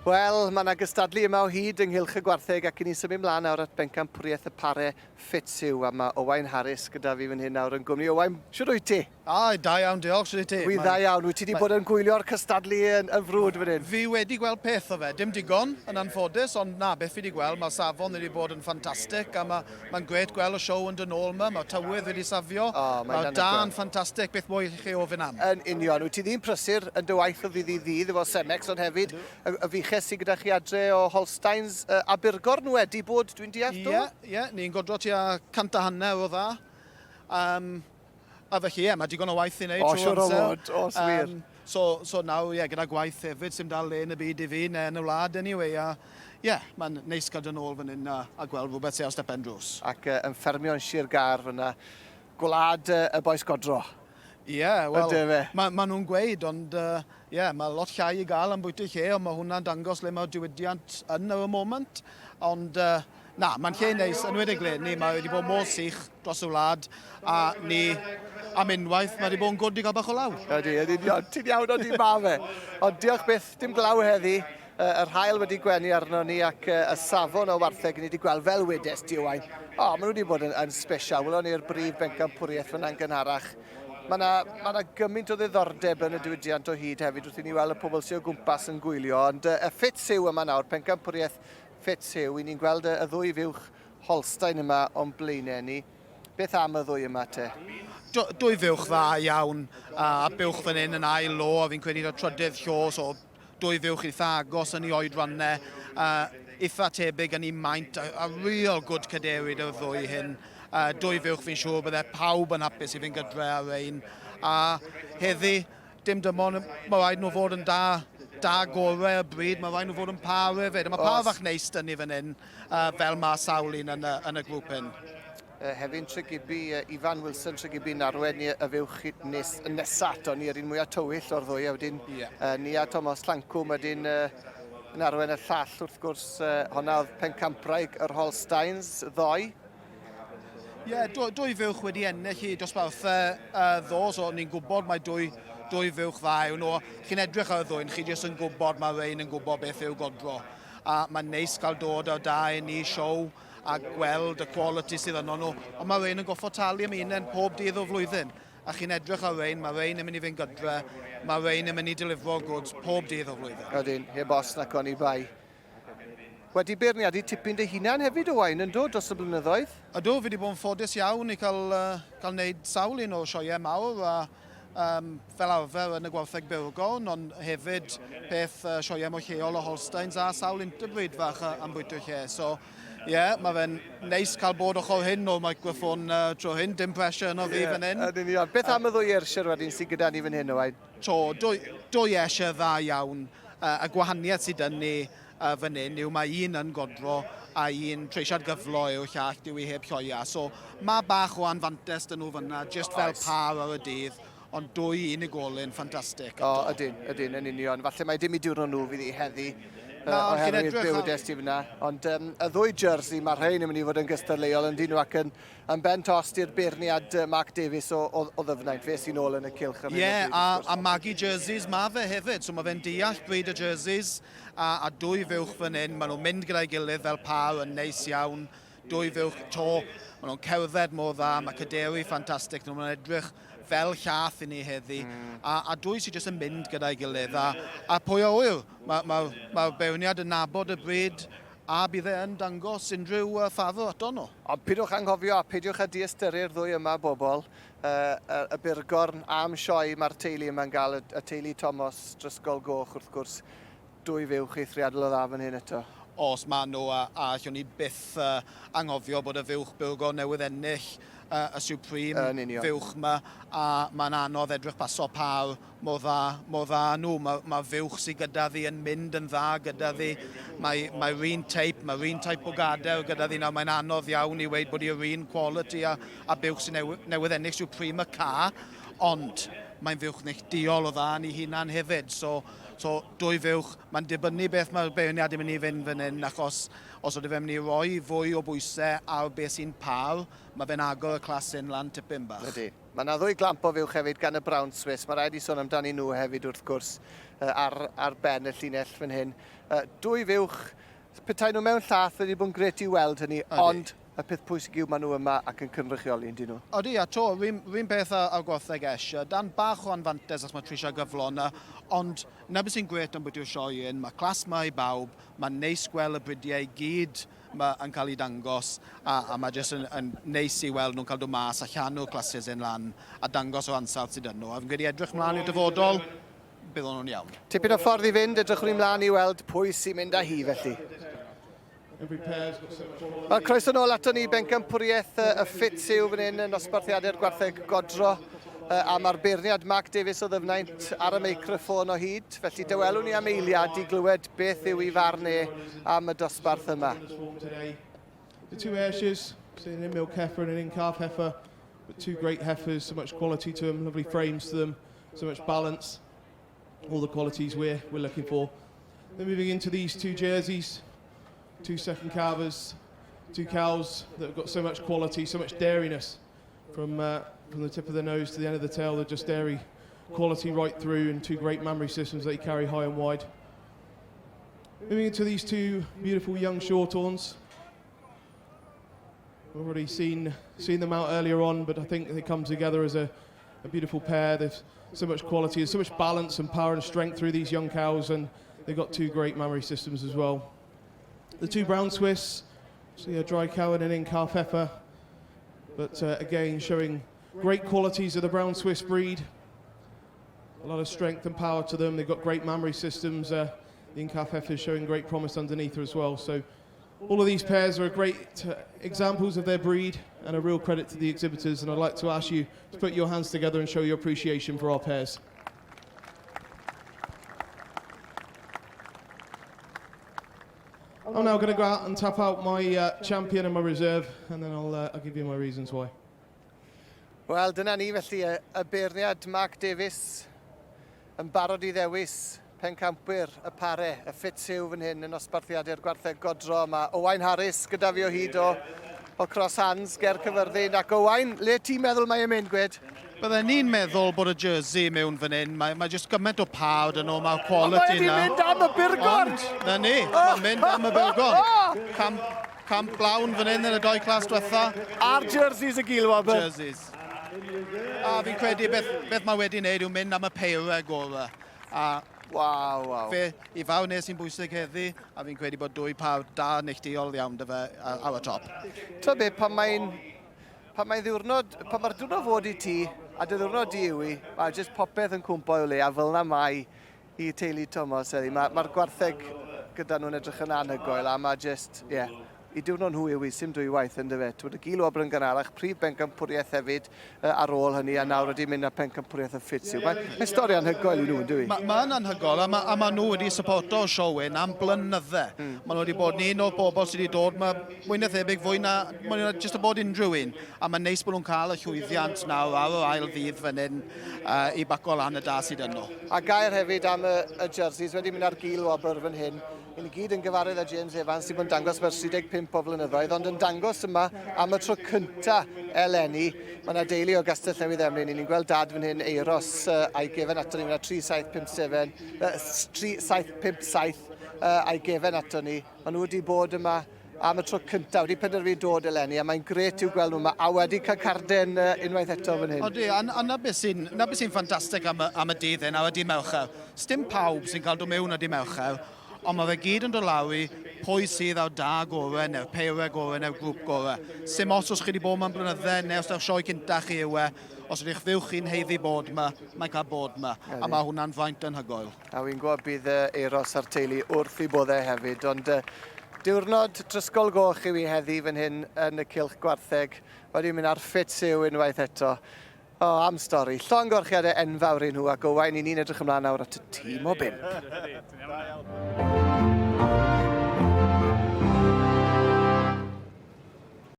Wel, mae yna gystadlu yma o hyd ynghylch y gwartheg ac i ni symud mlaen nawr at Pencampwriaeth Parau Fitzhugh a mae Owain Harris gyda fi fan hyn nawr yn gwmni. Owain, siwr wyt ti? Da iawn, diolch, siwr ti. Dda iawn, wyt ti wedi bod yn gwylio'r cystadlu yn frwd fan hyn? Fi wedi gweld peth o fe, dim digon yn anffodus, ond na, beth fi wedi gweld, mae safon wedi bod yn ffantastig a mae'n gret gweld y siow yn dyn ôl yma, mae tywydd wedi safio, mae da'n ffantastig, beth mwy chi ofyn am. Yn union, wyt ti ddim prysur yn dy waith o ddydd i ddydd efo Senex, ond hefyd y fiches sydd gyda chi adre o Holsteins a Byrgorn wedi bod, dwi'n deall, do? Ie, ni'n godro tua 150 o dda. A felly, mae digon o waith i wneud trwy amser. Siwr o swir. So nawr, gyda gwaith hefyd, sy'n dal le yn y byd i fi, neu yn y wlad anyway. Mae'n neis cael dyn ôl fan hyn a gweld rhywbeth sy'n ar stepen drws. Ac yn ffermio'n Sir Gar fyna, gwlad y boes Godro. Wel, mae nhw'n gweud, ond mae lot llai i gael am bwyty lle, ond mae hwnna'n dangos le mae'r diwydiant yn y moment. Ond mae'n lle neis, yn wedi'i gled ni, mae wedi bod mor sych dros y wlad, a ni am unwaith, mae wedi bod yn gwrdd i gael bach o law. Ti'n iawn o di ma fe. Ond diolch byth, dim glaw heddi. Yr hael wedi gwenu arno ni ac y safon o wartheg ni wedi gweld fel wedes di Owain. Maen nhw wedi bod yn special. Welon ni'r brif Pencampwriaeth fyna'n gynharach. Mae yna gymaint o ddiddordeb yn y diwydiant o hyd hefyd wrth i ni weld y pobl sy'n o gwmpas yn gwylio. Ond y Fitzhugh yma nawr, Pencampwriaeth Fitzhugh, i ni'n gweld y ddwy fuwch Holstein yma o'n blaenau ni. Beth am y ddwy yma te? Dwy fuwch dda iawn, a buwch fan hyn yn ail lo, a fi'n credu o trydydd llo, so dwy fuwch eitha agos yn ei oedrannau, eitha tebyg yn ei maint, a real good cadewyd o'r ddwy hyn. Dwy fuwch fi'n siŵr byddai pawb yn hapus i fi'n gydre ar ein. A heddi, dim dymon, mae rhaid nhw fod yn da gorau y bryd, mae rhaid nhw fod yn par hefyd. Mae par fach neis dyn ni fan hyn, fel mae sawl un yn y grŵp hyn. Hefyd trygibu, Ifan Wilson trygibu'n arwen ni y fuwch nesaf ato ni yr un mwyaf tywyll o'r ddwy. A wedyn ni a Thomas Llancwm wedyn yn arwen y llall wrth gwrs honna oedd Pencampwriaeth yr Holsteins ddoi. Dwy fuwch wedi ennill i dosbarthau ddo, so ni'n gwybod mae dwy fuwch dda yw nhw. Chi'n edrych ar y ddwy'n, chi jyst yn gwybod mae rhain yn gwybod beth yw Godro. A mae'n neis cael dod o da i ni siow a gweld y quality sydd yno nhw. Ond mae rhain yn goffo talu am un pob dydd o flwyddyn. A chi'n edrych ar rhain, mae rhain yn mynd i fynd gydre, mae rhain yn mynd i delifro goods pob dydd o flwyddyn. Ydyn, heb os nac o'n i bai. Wedi beirniadu tipyn dy hunan hefyd Owain yn dod dros y blynyddoedd? Ydw, fi wedi bod yn ffodus iawn i cael wneud sawl un o sioeau mawr a fel arfer yn y gwartheg Byrgorn, ond hefyd peth sioeau mwy lleol o Holsteins a sawl interbreed fach am bwyty lle. So, mae fe'n neis cael bod ochr hyn o'r microffon tro hyn, dim pressure yno fi fan hyn. Beth am y ddwy ersir wedyn sydd gyda ni fan hyn Owain? Dwy ersir dda iawn. Y gwahaniaeth sydd yn ni fan hyn yw mae un yn Godro a un treisiad gyflo yw'r llall dyw i heb lloia. So mae bach o anfantes dyn nhw fyna, just fel par ar y dydd, ond dwy unigolyn ffantastig. Ydyn, yn union. Falle mae dim i diwrno nhw fydd i heddi oherwydd bywydes ti fyna. Ond y ddwy jersey mae rhain yn mynd i fod yn gystadleuol yn dyn nhw ac yn ben tost i'r beirniad Mark Davies o ddyfnaint. Fe sy'n ôl yn y cylch. A Maggie jerseys mae fe hefyd. So mae fe'n deall bryd y jerseys a dwy fuwch fan hyn. Maen nhw'n mynd gyda'i gilydd fel par yn neis iawn. Dwy fuwch to. Maen nhw'n cerdded mor dda. Mae caderi ffantastig. Maen edrych fel llath i ni heddi. A dwy sy'n jyst yn mynd gyda'i gilydd. A pwy o wyr? Mae'r beirniad yn nabod y bryd a bydd e'n dangos unrhyw ffafr ato nhw. Ond pidwch anghofio a peidiwch â diastyru'r ddwy yma bobl. Y Byrgorn am Sioe mae'r teulu yma'n gael, y teulu Thomas Drysgol Goch wrth gwrs. Dwy fuwch eithriadol o dda fan hyn eto. Os maen nhw a allwn ni byth anghofio bod y fuwch Byrgorn newydd ennill y Supreme fuwch yma a mae'n anodd edrych paso par mor dda nhw. Mae fuwch sydd gyda ddi yn mynd yn dda gyda ddi. Mae'r un teip o gader gyda ddi. Mae'n anodd iawn i weid bod i'r un quality a buwch sydd newydd ennill Supreme y ca, ond mae'n fuwch neilltuol o dda ni hunan hefyd. So So, dwy fuwch, mae'n dibynnu beth mae'r beirniad yn mynd i fynd fan hyn, achos os oedden fe'n mynd i roi fwy o bwysau ar beth sy'n par, mae fe'n agor y clasu'n lan tipyn bach. Ydy. Mae yna ddwy glamp o fuwch hefyd gan y Brown Swiss. Mae rhaid i sôn amdani nhw hefyd wrth gwrs ar ben y llinell fan hyn. Dwy fuwch, petai nhw mewn llath wedi bod yn gret i weld hynny, ond y peth pwysig yw maen nhw yma ac yn cynrychioli, yndyn nhw. Odi, a to, rwy'n beth ar gwartheg eisiau. Dan bach o anfantes os mae Trisha gyflon ond na beth sy'n gret am bod yw'r sioe un. Mae clas yma i bawb, mae'n neis gweld y brydiau gyd yn cael ei dangos, a mae jyst yn neis i weld nhw'n cael dod mas a llanw'r clasys yn lan a dangos o ansawdd sydd yn nhw. A fi'n gwneud edrych mlaen i'r dyfodol, bydd nhw'n iawn. Tipyn o ffordd i fynd, edrychwn ni mlaen i weld pwy sy'n mynd â hi felly. Wel, croeso nôl ato ni Pencampwriaeth Fitzhugh fan hyn yn nosbarthiadau'r gwartheg Godro a mae'r beirniad Mark Davies o ddyfnaint ar y meicroffon o hyd. Felly dywelwn ni am eiliad i glywed beth yw ei farn am y dosbarth yma. The two Ayrshires, an in-milk heifer and an in-calf heifer, but two great heifers, so much quality to them, lovely frames to them, so much balance, all the qualities we're looking for. Then moving into these two jerseys, two second calvers, two cows that have got so much quality, so much dairiness from the tip of the nose to the end of the tail. They're just dairy quality right through, and two great mammary systems that you carry high and wide. Moving into these two beautiful young shorthorns. We've already seen them out earlier on, but I think they come together as a beautiful pair. There's so much quality, there's so much balance and power and strength through these young cows, and they've got two great mammary systems as well. The two Brown Swiss, so a dry cow and an in-calf heifer, but again showing great qualities of the Brown Swiss breed. A lot of strength and power to them. They've got great mammary systems. The in-calf heifer is showing great promise underneath her as well. So all of these pairs are great examples of their breed and a real credit to the exhibitors. And I'd like to ask you to put your hands together and show your appreciation for our pairs. I'm now going to go out and tap out my champion and my reserve, and then I'll give you my reasons why. Wel, dyna ni felly y beirniad Mark Davies yn barod i ddewis Pencampwriaeth Parau Fitzhugh fan hyn yn nosbarthiadau'r gwartheg Godro. Mae Owain Harris gyda fi o hyd o Cross Hands, ger Cyfyrddin. Ac Owain, le ti'n meddwl mae e'n mynd, gwed? Byddai ni'n meddwl bod y jersey mewn fan hyn. Mae jyst gymaint o pawd yn o, mae'r quality na. Ond mae wedi mynd am y birgon! Na ni, mae'n mynd am y birgon. Camp blawn fan hyn yn y doi clas diwetha. A'r jerseys y gilwobr. Jerseys. A fi'n credu beth mae wedi wneud yw mynd am y peirau gorau. Waw. Fe, i faw nes sy'n bwysig heddi, a fi'n credu bod dwy pawd da neilltuol iawn dy fe ar y top. Ta be, pan mae'r diwrnod fod i ti, a dy ddiwrnod i yw i, mae jyst popeth yn cwmpo o le, a fel na mai i teulu Thomas. Mae'r gwartheg gyda nhw'n edrych yn anhygoel, a mae jyst, i diwrnod nhw yw i, sim dwy waith yn dyfe. Twyd y gilwobr yn gynharach, prif Pencampwriaeth hefyd ar ôl hynny, a nawr wedi mynd â Pencampwriaeth Fitzhugh. Mae'n stori anhygoel i nhw, yn dwi? Mae'n anhygoel, a mae nhw wedi supporto Sioe am blynyddau. Mae nhw wedi bod un o'r bobl sydd wedi dod, mae mwy na thebyg fwy na, mae nhw jyst yn bod unrhyw un. A mae'n neis bod nhw'n cael y llwyddiant nawr ar yr ail ddydd fan hyn i baco lan y da sydd yn nhw. A gair hefyd am y jerseys wedi mynd ar gilwobr fan hyn. Yn i gyd yn gyfarwydd â James Evans sydd yn dangos mewn 35 o flynyddoedd, ond yn dangos yma am y tro cynta eleni. Mae yna deulu o Gastell Newydd Emlyn. Ni'n gweld dad fan hyn Euros a'i gefen ato ni. Mae yna 3757 a'i gefen ato ni. Mae nhw wedi bod yma am y tro cynta, wedi penderfynu dod eleni, a mae'n gret i'w gweld nhw yma, a wedi cael carden unwaith eto fan hyn. Odi, a na beth sy'n ffantastig am y dydd hyn, a wedi Melcher. Sdim pawb sy'n cael dod mewn a di Melcher, ond mae fe gyd yn dod law i pwy sydd ar da gorau, neu'r peirau gorau, neu'r grŵp gorau. Sim os chi wedi bod mewn blynyddau, neu os ydych sioe cyntaf chi yw os ydych fywch chi'n heiddi bod yma, mae'n cael bod yma, a mae hwnna'n faint yn hygoel. A wy'n gwybod bydd Euros a'r teulu wrth i boddau hefyd, ond diwrnod drysgol goch i fi heddi fan hyn yn y cylch gwartheg. Wedi mynd ar Fitzhugh unwaith eto. Am stori. Llongorchiadau enfawr i nhw, ac Owain i ni'n edrych ymlaen nawr at y tîm o bimp.